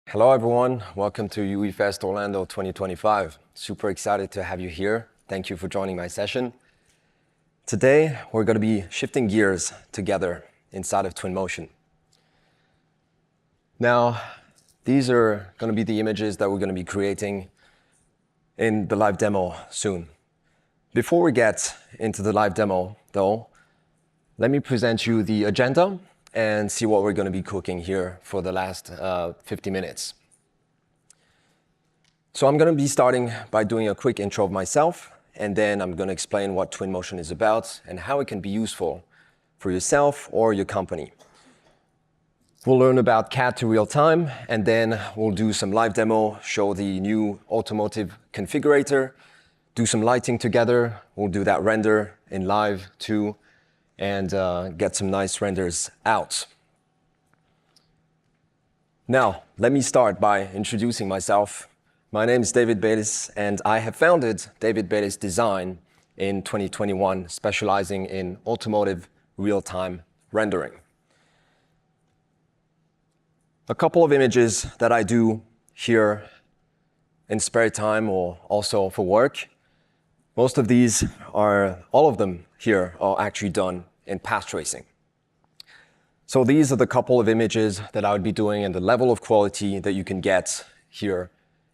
Hello everyone, welcome to UE Fest Orlando 2025. Super excited to have you here. Thank you for joining my session. Today, we're going to be shifting gears together inside of Twinmotion. Now, these are going to be the images that we're going to be creating in the live demo soon. Before we get into the live demo, though, let me present you the agenda and see what we're going to be cooking here for the last 50 minutes. So I'm going to be starting by doing a quick intro of myself, and then I'm going to explain what Twinmotion is about and how it can be useful for yourself or your company. We'll learn about CAD to real time, and then we'll do some live demo, show the new Automotive configurator, do some lighting together. We'll do that render in live too, and get some nice renders out. Now, let me start by introducing myself. My name is David Baylis, and I have founded David Baylis Design in 2021, specializing in automotive real-time rendering. A couple of images that I do here in spare time or also for work. Most of these are, all of them here are actually done in path tracing. So these are the couple of images that I would be doing and the level of quality that you can get here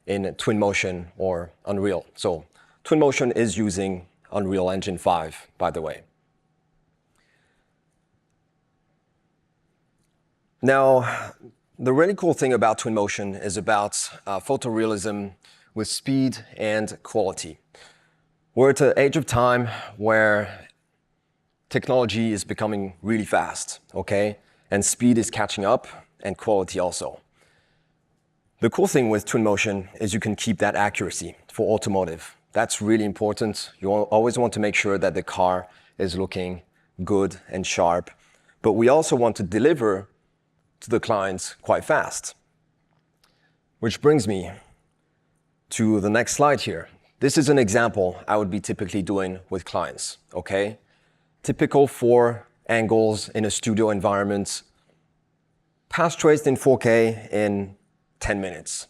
in Twinmotion or Unreal. So Twinmotion is using Unreal Engine 5, by the way. Now, the really cool thing about Twinmotion is about photorealism with speed and quality. We're at an age of time where technology is becoming really fast, okay? And speed is catching up, and quality also. The cool thing with Twinmotion is you can keep that accuracy for automotive. That's really important. You always want to make sure that the car is looking good and sharp, but we also want to deliver to the clients quite fast. Which brings me to the next slide here. This is an example I would be typically doing with clients, okay? Typical 4 angles in a studio environment, path traced in 4K in 10 minutes.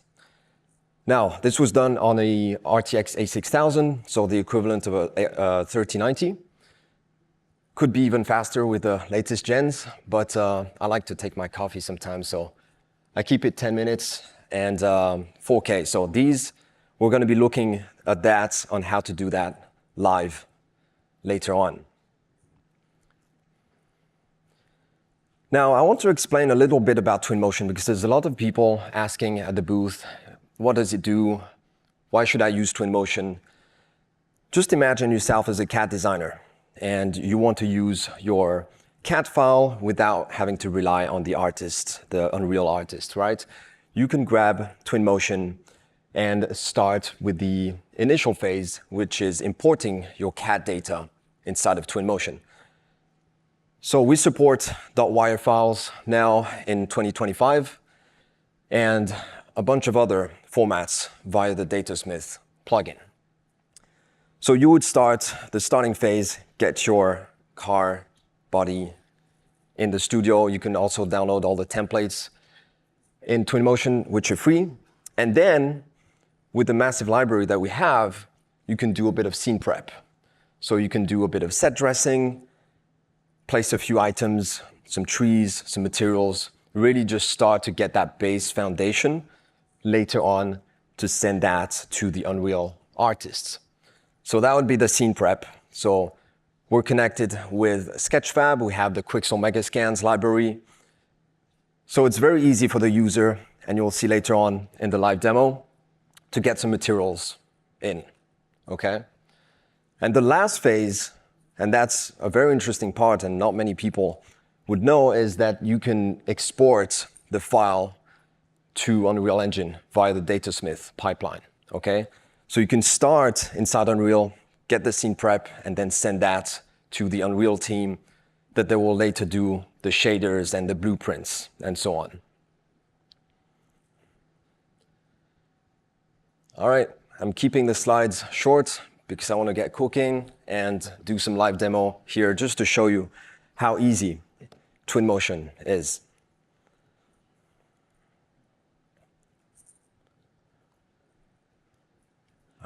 Now, this was done on a RTX A6000, so the equivalent of a 3090. Could be even faster with the latest gens, but I like to take my coffee sometimes, so I keep it 10 minutes and 4K. So these, we're going to be looking at that on how to do that live later on. Now, I want to explain a little bit about Twinmotion because there's a lot of people asking at the booth, what does it do? Why should I use Twinmotion? Just imagine yourself as a CAD designer and you want to use your CAD file without having to rely on the artist, the Unreal artist, right? You can grab Twinmotion and start with the initial phase, which is importing your CAD data inside of Twinmotion. So we support .wire files now in 2025 and a bunch of other formats via the Datasmith plugin. So you would start the starting phase, get your car body in the studio. You can also download all the templates in Twinmotion, which are free. And then with the massive library that we have, you can do a bit of scene prep. So you can do a bit of set dressing, place a few items, some trees, some materials, really just start to get that base foundation later on to send that to the Unreal artists. So that would be the scene prep. So we're connected with Sketchfab. We have the Quixel Megascans library. So it's very easy for the user, and you'll see later on in the live demo, to get some materials in, okay? And the last phase, and that's a very interesting part and not many people would know, is that you can export the file to Unreal Engine via the Datasmith pipeline, okay? So you can start inside Unreal, get the scene prep, and then send that to the Unreal team that they will later do the shaders and the blueprints and so on. All right, I'm keeping the slides short because I want to get cooking and do some live demo here just to show you how easy Twinmotion is.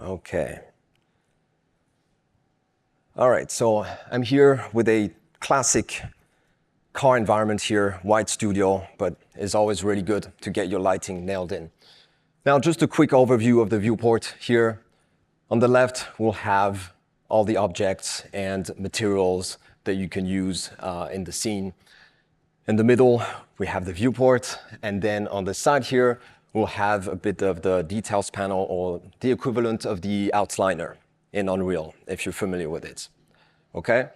Okay. All right, so I'm here with a classic car environment here, white studio, but it's always really good to get your lighting nailed in. Now, just a quick overview of the viewport here. On the left, we'll have all the objects and materials that you can use in the scene. In the middle, we have the viewport, and then on the side here, we'll have a bit of the details panel, or the equivalent of the outliner in Unreal, if you're familiar with it. Okay?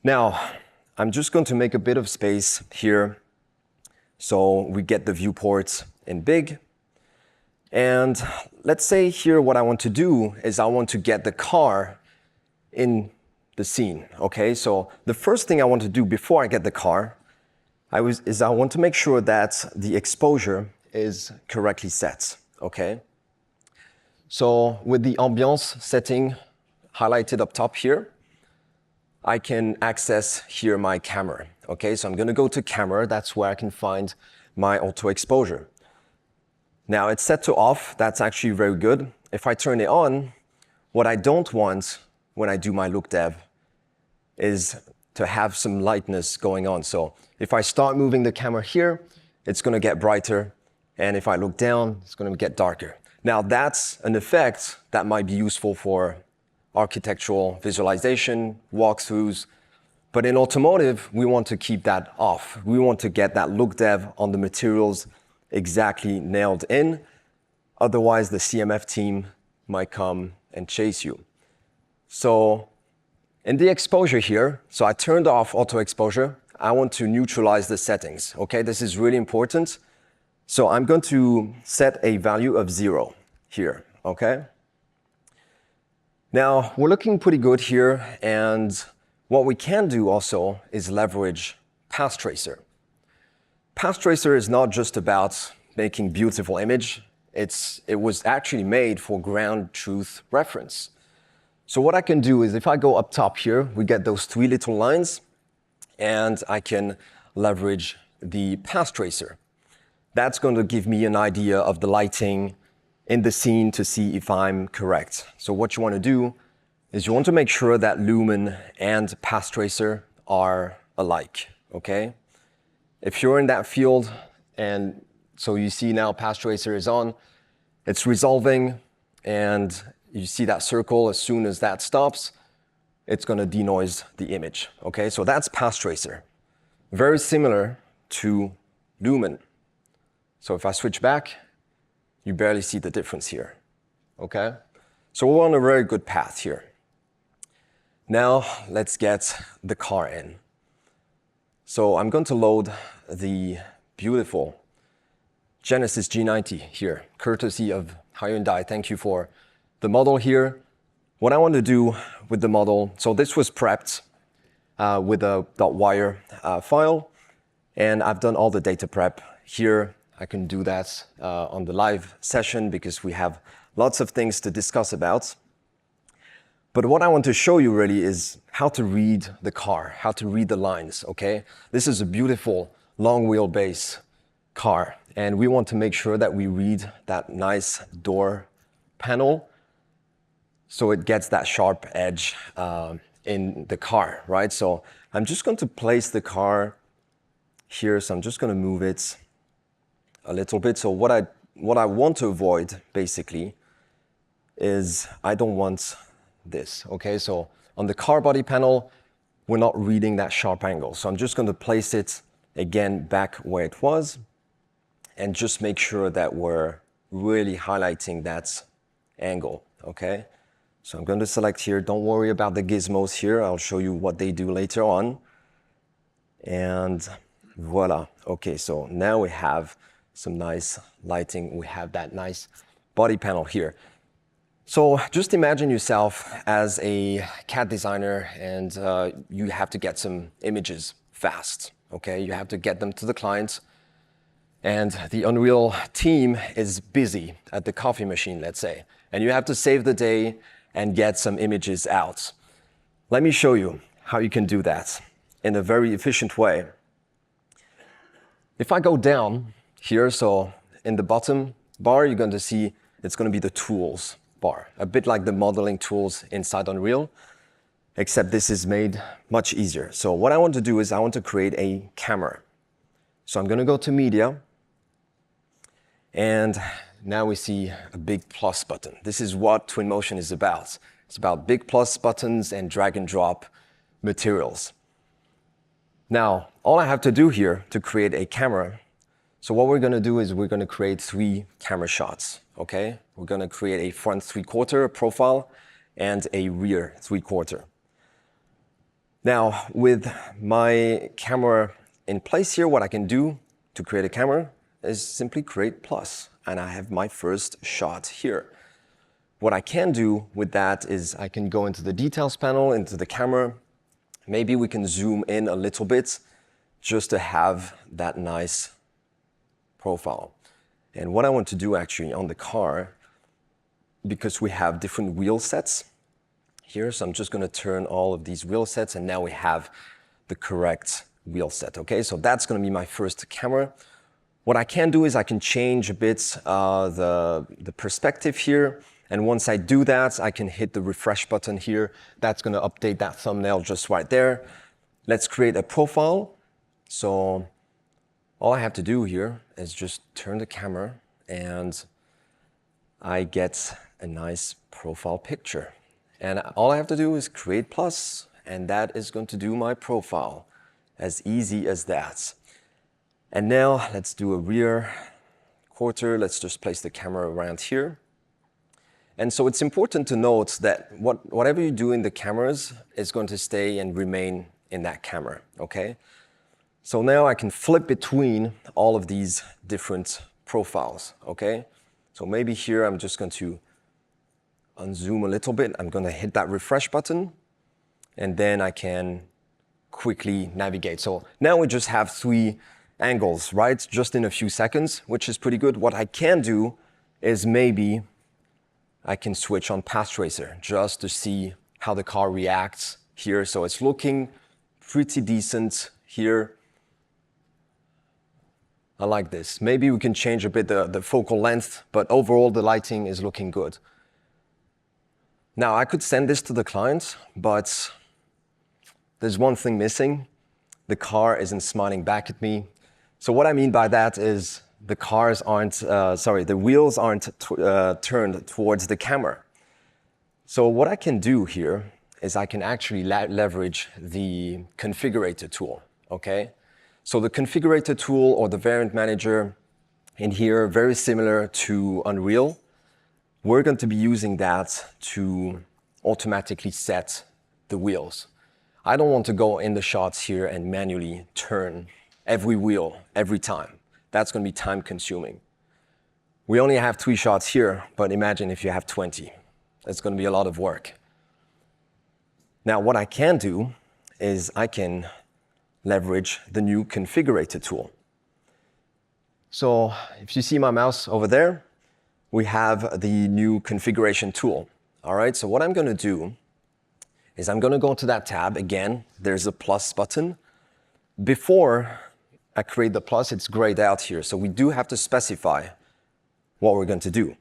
Now, I'm just going to make a bit of space here so we get the viewport in big. And let's say here what I want to do is I want to get the car in the scene. Okay? So the first thing I want to do before I get the car I want to make sure that the exposure is correctly set, okay? So with the ambiance setting highlighted up top here, I can access here my camera, okay? So I'm gonna go to camera, that's where I can find my auto exposure. Now it's set to off, that's actually very good. If I turn it on, what I don't want when I do my look dev is to have some lightness going on. So if I start moving the camera here, it's gonna get brighter. And if I look down, it's gonna get darker. Now that's an effect that might be useful for architectural visualization, walkthroughs. But in automotive, we want to keep that off. We want to get that look dev on the materials exactly nailed in. Otherwise, the CMF team might come and chase you. So in the exposure here, so I turned off auto exposure. I want to neutralize the settings, okay? This is really important. So I'm going to set a value of 0 here, okay? Now, we're looking pretty good here, and what we can do also is leverage Path Tracer. Path Tracer is not just about making beautiful image. It was actually made for ground truth reference. So what I can do is if I go up top here, we get those 3 little lines, and I can leverage the Path Tracer. That's going to give me an idea of the lighting in the scene to see if I'm correct. So what you want to do is you want to make sure that lumen and Path Tracer are alike, okay? If you're in that field, and so you see now Path Tracer is on, it's resolving, and you see that circle. As soon as that stops, it's going to denoise the image, okay? So that's Path Tracer. Very similar to lumen. So if I switch back, you barely see the difference here, okay? So we're on a very good path here. Now let's get the car in. So I'm going to load the beautiful Genesis G90 here, courtesy of Hyundai. Thank you for the model here. What I want to do with the model, so this was prepped with a .wire file, and I've done all the data prep here. I can do that on the live session because we have lots of things to discuss about. But what I want to show you really is how to read the car, how to read the lines, okay? This is a beautiful long wheelbase car, and we want to make sure that we read that nice door panel so it gets that sharp edge in the car, right? So I'm just going to place the car here. So I'm just going to move it a little bit. So what I want to avoid basically is I don't want this, okay? So on the car body panel, we're not reading that sharp angle. So I'm just going to place it again back where it was and just make sure that we're really highlighting that angle, okay? So I'm going to select here. Don't worry about the gizmos here. I'll show you what they do later on. And voila. Okay, so now we have some nice lighting. We have that nice body panel here. So just imagine yourself as a CAD designer, and you have to get some images fast, okay? You have to get them to the client. And the Unreal team is busy at the coffee machine, let's say. And you have to save the day and get some images out. Let me show you how you can do that in a very efficient way. If I go down here, so in the bottom bar, you're going to see it's going to be the tools. bar, a bit like the modeling tools inside Unreal, except this is made much easier. So what I want to do is I want to create a camera. So I'm going to go to Media, and now we see a big plus button. This is what Twinmotion is about. It's about big plus buttons and drag and drop materials. Now, all I have to do here to create a camera, so what we're going to do is we're going to create 3 camera shots, okay? We're going to create a front 3/4 profile and a rear 3/4. Now, with my camera in place here, what I can do to create a camera is simply create plus, and I have my first shot here. What I can do with that is I can go into the details panel, into the camera. Maybe we can zoom in a little bit just to have that nice profile. And what I want to do actually on the car, because we have different wheel sets here, so I'm just going to turn all of these wheel sets, and now we have the correct wheel set. Okay, so that's going to be my first camera. What I can do is I can change a bit the perspective here. And once I do that, I can hit the refresh button here. That's going to update that thumbnail just right there. Let's create a profile. So all I have to do here is just turn the camera, and I get a nice profile picture. And all I have to do is create plus, and that is going to do my profile. As easy as that. And now let's do a rear quarter. Let's just place the camera around here. And so it's important to note that whatever you do in the cameras is going to stay and remain in that camera, okay? So now I can flip between all of these different profiles, okay? So maybe here I'm just going to unzoom a little bit. I'm going to hit that refresh button, and then I can quickly navigate. So now we just have 3 angles, right? Just in a few seconds, which is pretty good. What I can do is maybe I can switch on Path Tracer just to see how the car reacts here. So it's looking pretty decent here. I like this. Maybe we can change a bit the focal length, but overall the lighting is looking good. Now I could send this to the client, but there's one thing missing. The car isn't smiling back at me. So what I mean by that is the wheels aren't turned towards the camera. So what I can do here is I can actually leverage the configurator tool, okay? So the configurator tool or the variant manager in here, very similar to Unreal. We're going to be using that to automatically set the wheels. I don't want to go in the shots here and manually turn every wheel every time. That's going to be time consuming. We only have 3 shots here, but imagine if you have 20. It's going to be a lot of work. Now, what I can do is I can leverage the new configurator tool. So if you see my mouse over there, we have the new configuration tool. All right, so what I'm going to do is I'm going to go to that tab. Again, there's a plus button. Before I create the plus, it's grayed out here. So we do have to specify what we're going to do.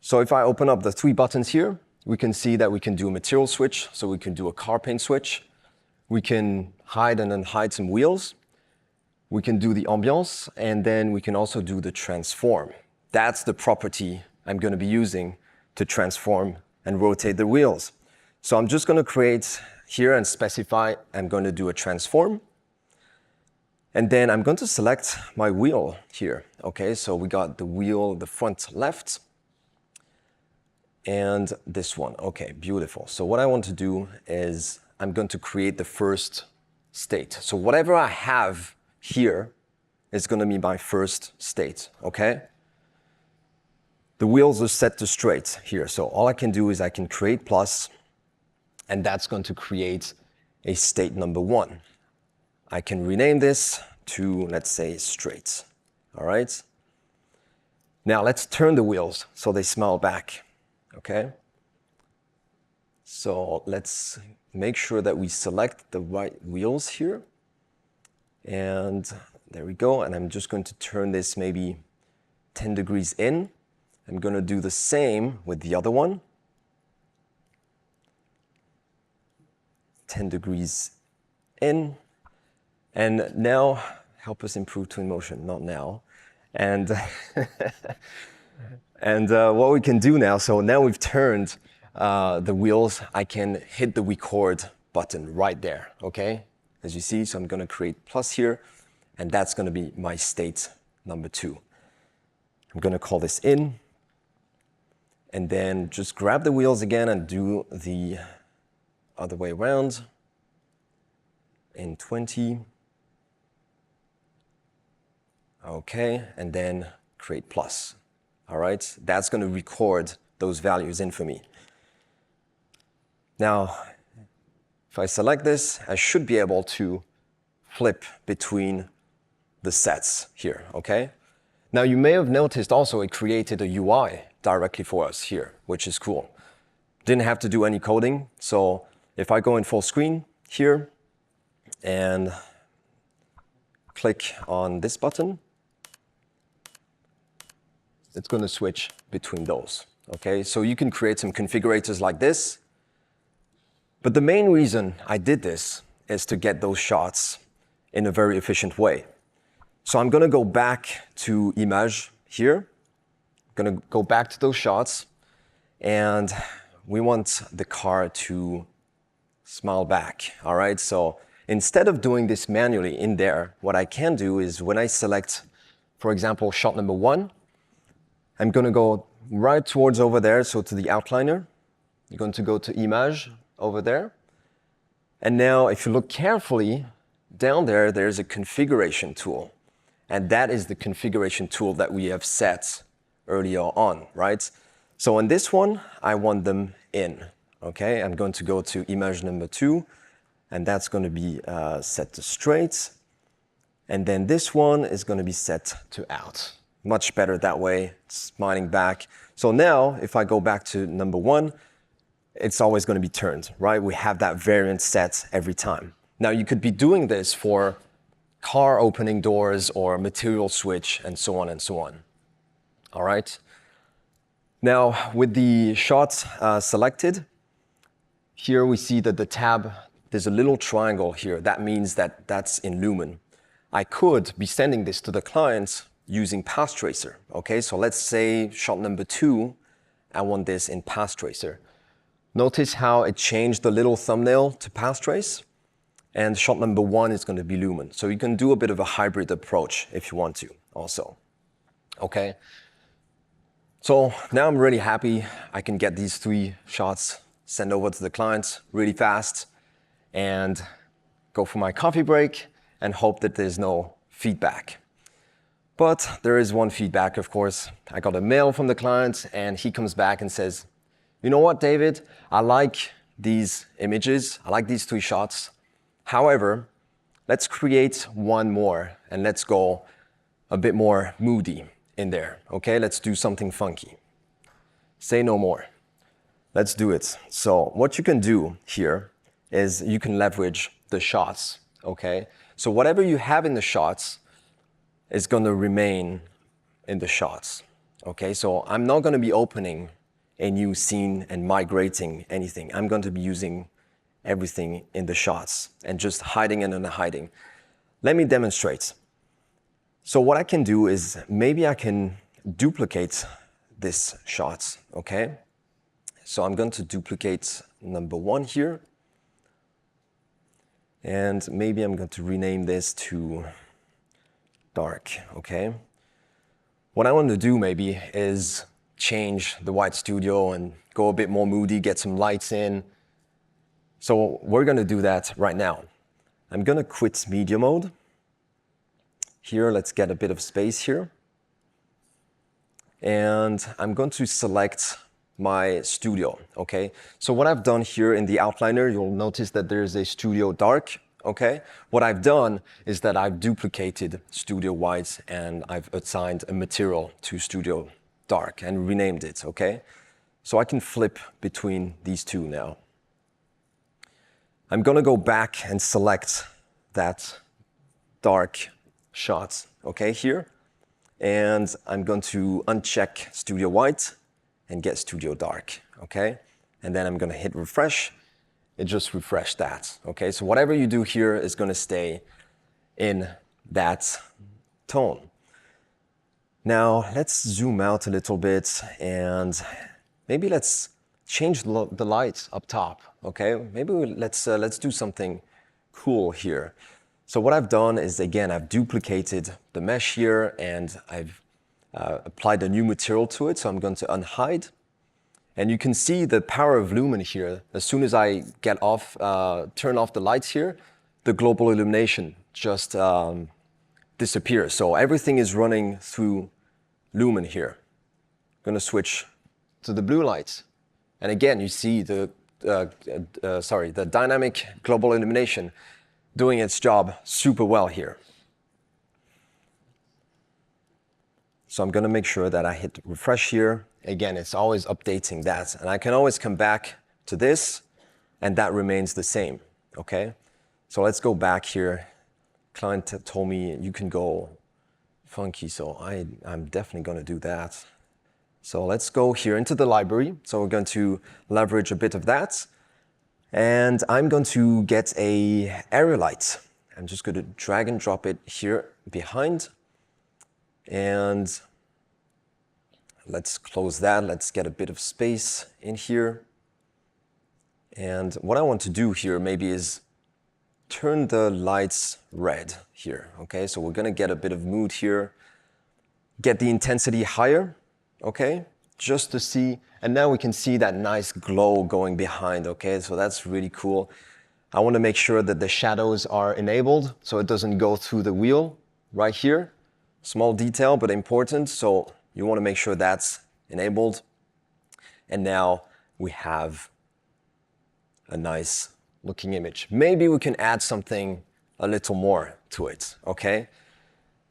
So if I open up the 3 buttons here, we can see that we can do a material switch. So we can do a car paint switch. We can hide and unhide some wheels. We can do the ambiance, and then we can also do the transform. That's the property I'm going to be using to transform and rotate the wheels. So I'm just going to create here and specify I'm going to do a transform. And then I'm going to select my wheel here. Okay, so we got the wheel, the front left, and this one. Okay, beautiful. So what I want to do is I'm going to create the first state. So whatever I have here is going to be my first state, okay? The wheels are set to straight here. So all I can do is I can create plus, and that's going to create a state number 1. I can rename this to, let's say, straight, all right? Now let's turn the wheels so they smile back, okay? So let's make sure that we select the right wheels here. And there we go. And I'm just going to turn this maybe 10 degrees in. I'm going to do the same with the other one. 10 degrees in. And now, help us improve Twinmotion, not now. And, what we can do now, so now we've turned the wheels, I can hit the record button right there, okay? As you see, so I'm going to create plus here, and that's going to be my state number 2. I'm going to call this in, and then just grab the wheels again and do the other way around in 20. Okay, and then create plus. All right, that's going to record those values in for me. Now, if I select this, I should be able to flip between the sets here, okay? Now, you may have noticed also it created a UI directly for us here, which is cool. Didn't have to do any coding. So if I go in full screen here and click on this button, it's going to switch between those, okay? So you can create some configurators like this. But the main reason I did this is to get those shots in a very efficient way. So I'm going to go back to Image here. I'm going to go back to those shots, and we want the car to smile back, all right? So instead of doing this manually in there, what I can do is when I select, for example, shot number 1, I'm going to go right towards over there, so to the outliner. You're going to go to Image over there. And now if you look carefully, down there, there's a configuration tool. And that is the configuration tool that we have set earlier on, right? So on this one, I want them in, okay? I'm going to go to image number 2, and that's going to be set to straight. And then this one is going to be set to out. Much better that way, smiling back. So now, if I go back to number 1, it's always going to be turned, right? We have that variant set every time. Now, you could be doing this for car opening doors or material switch and so on and so on. All right? Now, with the shots selected, here we see that the tab, there's a little triangle here. That means that that's in lumen. I could be sending this to the client using path tracer, okay? So let's say shot number 2, I want this in path tracer. Notice how it changed the little thumbnail to path trace, and shot number 1 is going to be lumen. So you can do a bit of a hybrid approach if you want to also, okay? So now I'm really happy. I can get these 3 shots, send over to the client really fast, and go for my coffee break and hope that there's no feedback. But there is one feedback, of course. I got a mail from the client, and he comes back and says, you know what, David? I like these images. I like these 3 shots. However, let's create one more, and let's go a bit more moody in there, okay? Let's do something funky. Say no more. Let's do it. So what you can do here is you can leverage the shots, okay? So whatever you have in the shots is going to remain in the shots, okay? So I'm not going to be opening a new scene and migrating anything. I'm going to be using everything in the shots and just hiding it and hiding. Let me demonstrate. So what I can do is maybe I can duplicate this shot, okay? So I'm going to duplicate number 1 here. And maybe I'm going to rename this to dark, okay? What I want to do maybe is change the white studio and go a bit more moody, get some lights in. So we're going to do that right now. I'm going to quit media mode. Here, let's get a bit of space here. And I'm going to select my studio, okay? So what I've done here in the outliner, you'll notice that there's a studio dark, okay? What I've done is that I've duplicated studio white and I've assigned a material to studio dark and renamed it, okay? So I can flip between these 2 now. I'm going to go back and select that dark shot, okay, here. and I'm going to uncheck Studio White and get Studio Dark, okay? And then I'm gonna hit refresh. It just refreshed that, okay? So whatever you do here is gonna stay in that tone. Now, let's zoom out a little bit and maybe let's change the light up top, okay? Maybe let's do something cool here. So what I've done is, again, I've duplicated the mesh here and I've applied a new material to it. So I'm going to unhide. And you can see the power of lumen here. As soon as I get off, turn off the lights here, the global illumination just disappears. So everything is running through lumen here. I'm going to switch to the blue lights. And again, you see the dynamic global illumination doing its job super well here. So I'm going to make sure that I hit refresh here. Again, it's always updating that. And I can always come back to this, and that remains the same, okay? So let's go back here. Client told me you can go funky, so I'm definitely going to do that. So let's go here into the library. So we're going to leverage a bit of that. And I'm going to get a area light. I'm just going to drag and drop it here behind. And let's close that. Let's get a bit of space in here. And what I want to do here maybe is turn the lights red here, okay? So we're gonna get a bit of mood here, get the intensity higher, okay? Just to see, and now we can see that nice glow going behind, okay? So that's really cool. I wanna make sure that the shadows are enabled so it doesn't go through the wheel right here. Small detail, but important. So you wanna make sure that's enabled. And now we have a nice looking image. Maybe we can add something a little more to it, okay?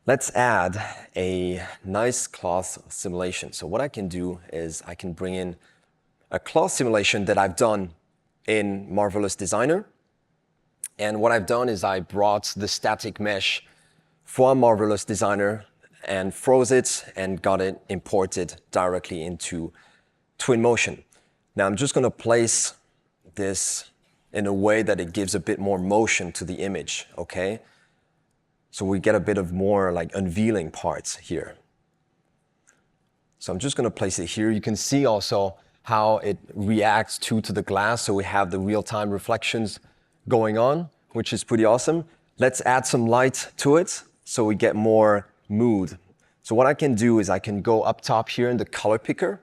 Let's add a nice cloth simulation. So what I can do is I can bring in a cloth simulation that I've done in Marvelous Designer. And what I've done is I brought the static mesh from Marvelous Designer and froze it and got it imported directly into Twinmotion. Now I'm just gonna place this in a way that it gives a bit more motion to the image, okay? So we get a bit of more like unveiling parts here. So I'm just gonna place it here. You can see also how it reacts to the glass. So we have the real-time reflections going on, which is pretty awesome. Let's add some light to it so we get more mood. So what I can do is I can go up top here in the color picker,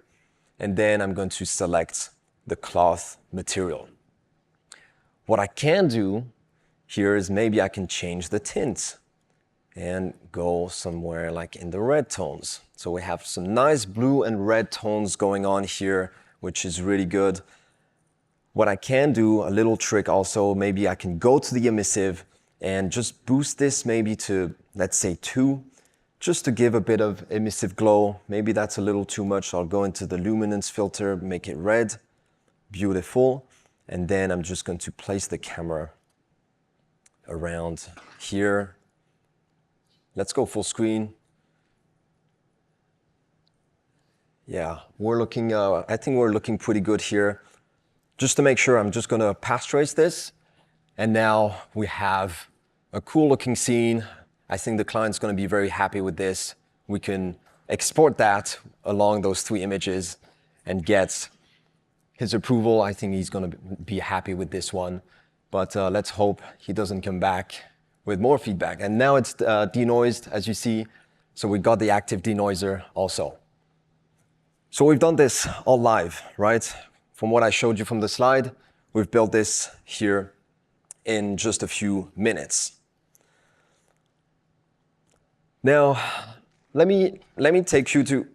and then I'm going to select the cloth material. What I can do here is maybe I can change the tint and go somewhere like in the red tones. So we have some nice blue and red tones going on here, which is really good. What I can do, a little trick also, maybe I can go to the emissive and just boost this maybe to, let's say 2, just to give a bit of emissive glow. Maybe that's a little too much. I'll go into the luminance filter, make it red, beautiful. And then I'm just going to place the camera around here. Let's go full screen. Yeah, we're looking, I think we're looking pretty good here. Just to make sure, I'm just gonna pass trace this. And now we have a cool looking scene. I think the client's gonna be very happy with this. We can export that along those 3 images and get his approval. I think he's going to be happy with this one, but let's hope he doesn't come back with more feedback. And now it's denoised, as you see, so we got the active denoiser also. So we've done this all live, right? From what I showed you from the slide, we've built this here in just a few minutes. Now, let me take you to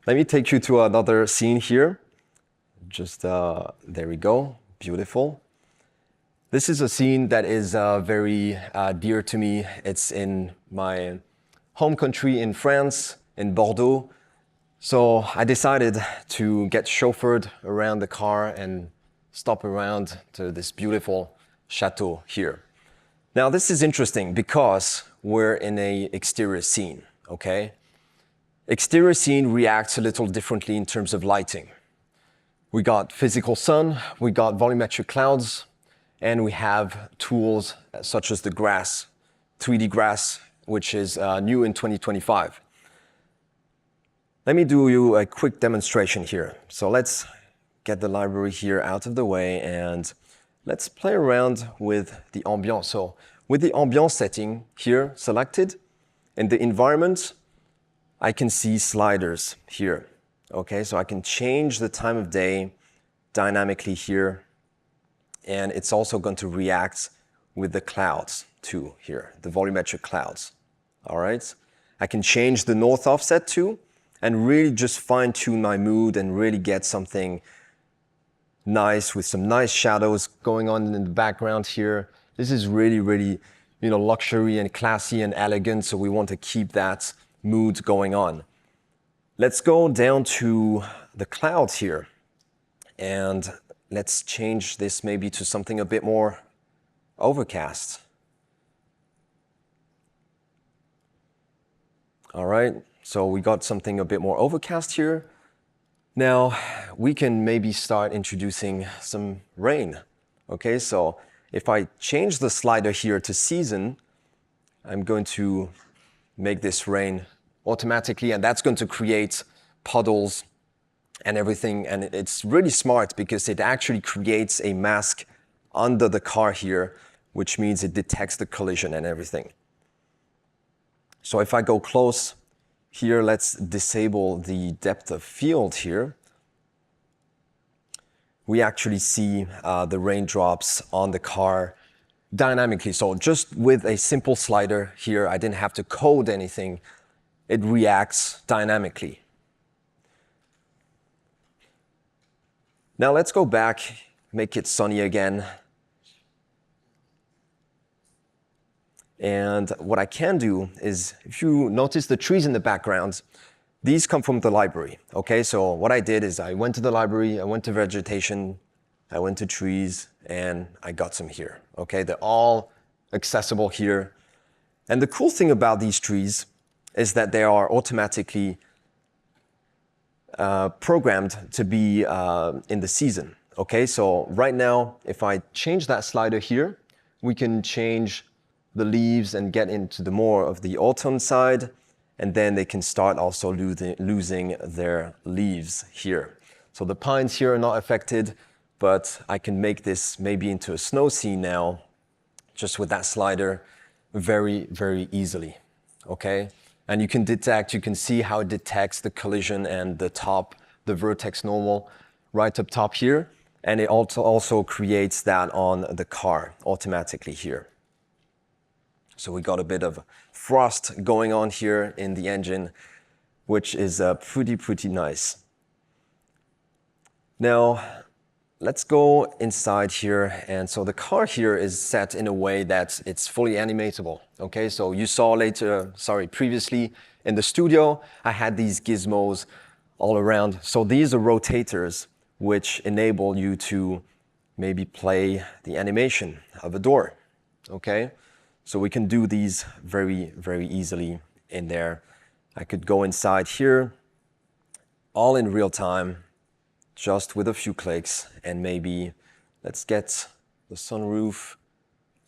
Let me take you to another scene here. Just, there we go, beautiful. This is a scene that is very dear to me. It's in my home country in France, in Bordeaux. So I decided to get chauffeured around the car and stop around to this beautiful chateau here. Now this is interesting because we're in an exterior scene, okay? Exterior scene reacts a little differently in terms of lighting. We got physical sun, we got volumetric clouds, and we have tools such as the grass, 3D grass, which is new in 2025. Let me do you a quick demonstration here. So let's get the library here out of the way and let's play around with the ambiance. So with the ambiance setting here selected, in the environment, I can see sliders here. Okay, so I can change the time of day dynamically here, and it's also going to react with the clouds too here, the volumetric clouds. All right, I can change the north offset too, and really just fine tune my mood and really get something nice with some nice shadows going on in the background here. This is really, really, luxury and classy and elegant, so we want to keep that mood going on. Let's go down to the clouds here and let's change this maybe to something a bit more overcast. All right, so we got something a bit more overcast here. Now we can maybe start introducing some rain. Okay, so if I change the slider here to season, I'm going to make this rain automatically, and that's going to create puddles and everything. And it's really smart because it actually creates a mask under the car here, which means it detects the collision and everything. So if I go close here, let's disable the depth of field here. We actually see the raindrops on the car dynamically. So just with a simple slider here, I didn't have to code anything. It reacts dynamically. Now let's go back, make it sunny again. And what I can do is, if you notice the trees in the background, these come from the library. Okay, so what I did is I went to the library, I went to vegetation, I went to trees, and I got some here. Okay, they're all accessible here. And the cool thing about these trees is that they are automatically programmed to be in the season. Okay, so right now, if I change that slider here, we can change the leaves and get into the more of the autumn side, and then they can start also losing their leaves here. So the pines here are not affected, but I can make this maybe into a snow scene now, just with that slider very, very easily, okay? And you can see how it detects the collision and the vertex normal right up top here. And it also creates that on the car automatically here. So we got a bit of frost going on here in the engine, which is pretty nice. Now, let's go inside here. And so the car here is set in a way that it's fully animatable. Okay, so you saw previously in the studio, I had these gizmos all around. So these are rotators, which enable you to maybe play the animation of a door. Okay, so we can do these very, very easily in there. I could go inside here, all in real time, just with a few clicks, and maybe let's get the sunroof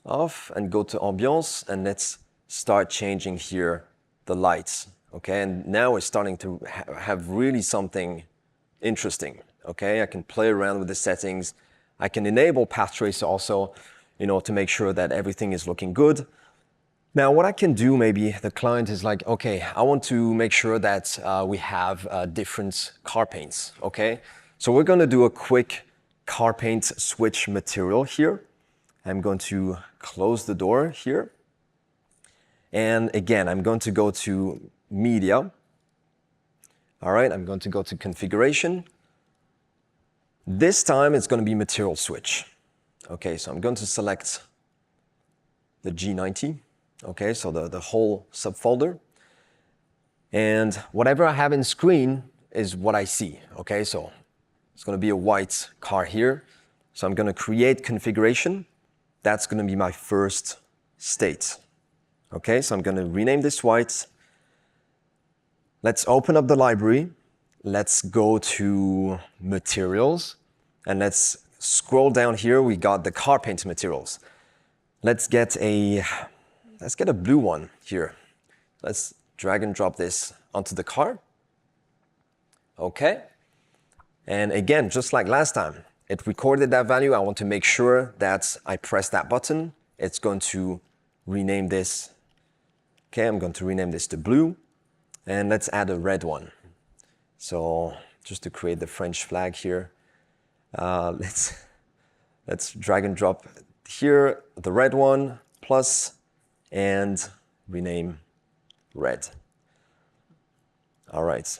off and go to ambiance, and let's start changing here the lights. Okay, and now we're starting to have really something interesting. Okay, I can play around with the settings. I can enable path tracer also, to make sure that everything is looking good. Now, what I can do, maybe the client is like, okay, I want to make sure that we have different car paints. Okay, so we're going to do a quick car paint switch material here. I'm going to close the door here. And again, I'm going to go to media. All right, I'm going to go to configuration. This time it's going to be material switch. Okay, so I'm going to select the G90. Okay, so the whole subfolder. And whatever I have in screen is what I see. Okay, so it's going to be a white car here. So I'm going to create configuration. That's going to be my first state. Okay, so I'm going to rename this white. Let's open up the library. Let's go to materials, and let's scroll down here. We got the car paint materials. Let's get a blue one here. Let's drag and drop this onto the car. Okay. And again, just like last time, it recorded that value. I want to make sure that I press that button. It's going to rename this. Okay, I'm going to rename this to blue. And let's add a red one. So just to create the French flag here, let's drag and drop here the red one, plus, and rename red. All right.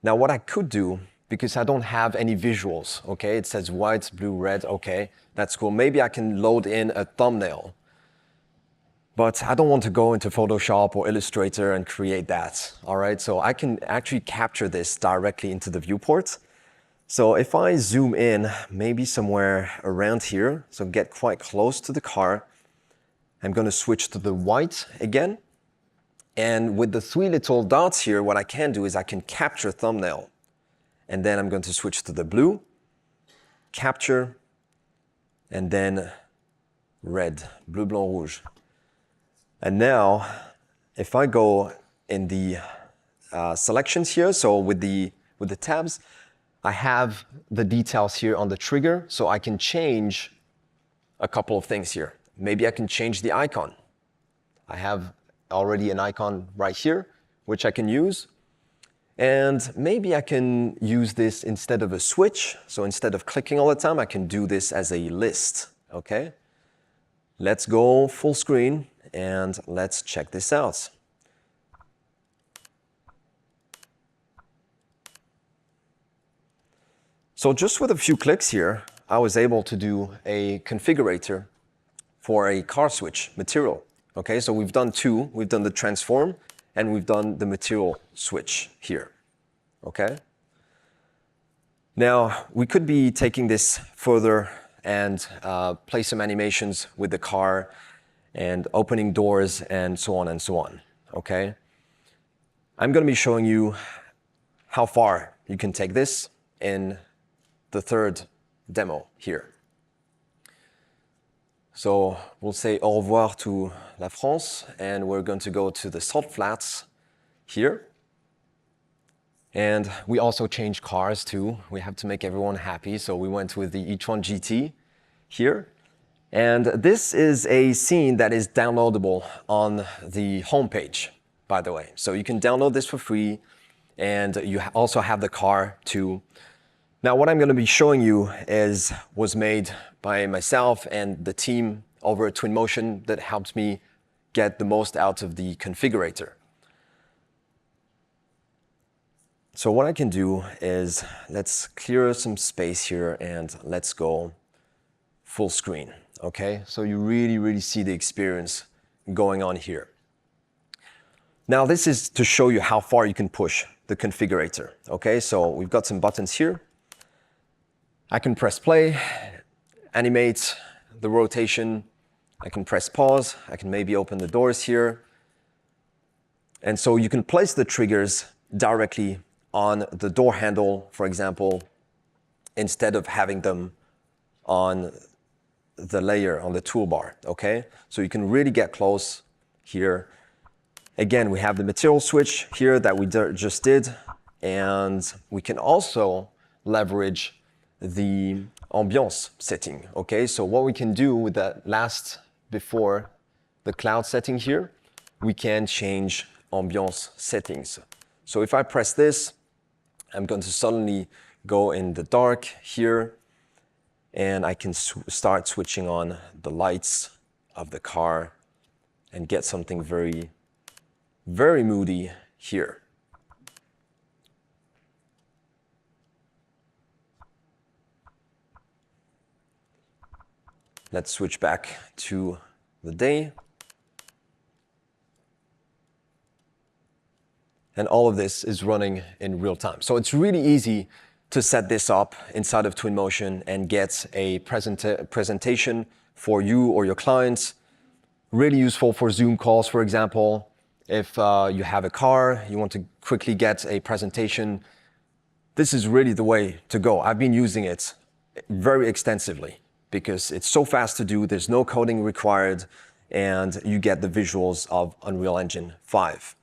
Now what I could do, because I don't have any visuals, okay? It says white, blue, red, okay, that's cool. Maybe I can load in a thumbnail, but I don't want to go into Photoshop or Illustrator and create that, all right? So I can actually capture this directly into the viewport. So if I zoom in, maybe somewhere around here, so get quite close to the car, I'm gonna switch to the white again. And with the three little dots here, what I can do is I can capture thumbnail. And then I'm going to switch to the blue, capture, and then red, bleu, blanc, rouge. And now, if I go in the selections here, so with the tabs, I have the details here on the trigger, so I can change a couple of things here. Maybe I can change the icon. I have already an icon right here, which I can use. And maybe I can use this instead of a switch. So instead of clicking all the time, I can do this as a list, okay? Let's go full screen and let's check this out. So just with a few clicks here, I was able to do a configurator for a car switch material. Okay, so we've done two. We've done the transform and we've done the material switch here. Okay? Now, we could be taking this further and play some animations with the car and opening doors and so on and so on. Okay? I'm going to be showing you how far you can take this in the third demo here. So we'll say au revoir to la France, and we're going to go to the salt flats here. And we also changed cars too. We have to make everyone happy, so we went with the e-tron GT here. And this is a scene that is downloadable on the homepage, by the way. So you can download this for free, and you also have the car too. Now, what I'm going to be showing you was made by myself and the team over at Twinmotion that helped me get the most out of the configurator. So what I can do is let's clear some space here and let's go full screen, okay? So you really see the experience going on here. Now, this is to show you how far you can push the configurator, okay? So we've got some buttons here. I can press play, animate the rotation. I can press pause. I can maybe open the doors here. And so you can place the triggers directly on the door handle, for example, instead of having them on the layer, on the toolbar, okay? So you can really get close here. Again, we have the material switch here that we just did, and we can also leverage the ambiance setting, okay? So what we can do with that last before the cloud setting here, we can change ambiance settings. So if I press this, I'm going to suddenly go in the dark here, and I can start switching on the lights of the car and get something very moody here. Let's switch back to the day. And all of this is running in real time. So it's really easy to set this up inside of Twinmotion and get a presentation for you or your clients Really useful for Zoom calls, for example. If you have a car, you want to quickly get a presentation, this is really the way to go. I've been using it very extensively because it's so fast to do, there's no coding required, and you get the visuals of Unreal Engine 5.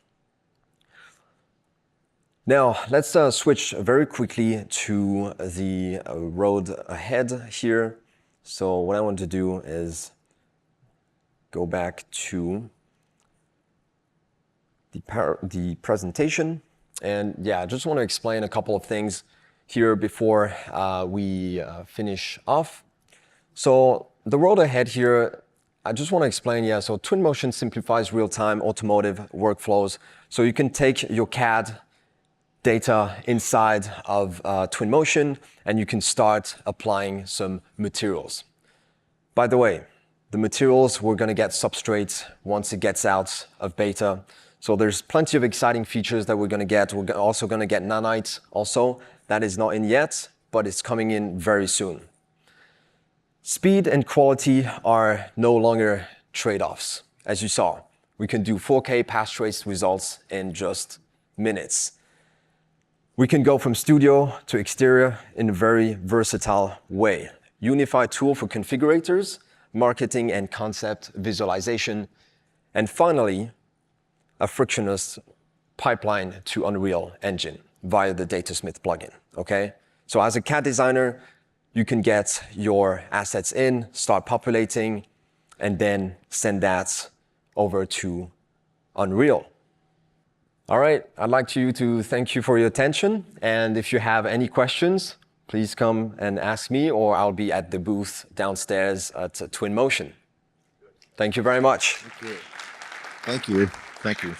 Now, let's switch very quickly to the road ahead here. So what I want to do is go back to the presentation. And yeah, I just want to explain a couple of things here before we finish off. So the road ahead here, I just want to explain, so Twinmotion simplifies real-time automotive workflows. So you can take your CAD data inside of Twinmotion and you can start applying some materials. By the way, the materials, we're going to get substrates once it gets out of beta. So there's plenty of exciting features that we're going to get. We're also going to get nanite also. That is not in yet, but it's coming in very soon. Speed and quality are no longer trade-offs. As you saw, we can do 4K path trace results in just minutes. We can go from studio to exterior in a very versatile way. Unified tool for configurators, marketing and concept visualization, and finally, a frictionless pipeline to Unreal Engine via the Datasmith plugin, okay? So as a CAD designer, you can get your assets in, start populating, and then send that over to Unreal. All right, I'd like to thank you for your attention. And if you have any questions, please come and ask me, or I'll be at the booth downstairs at Twinmotion. Thank you very much. Thank you. Thank you. Thank you.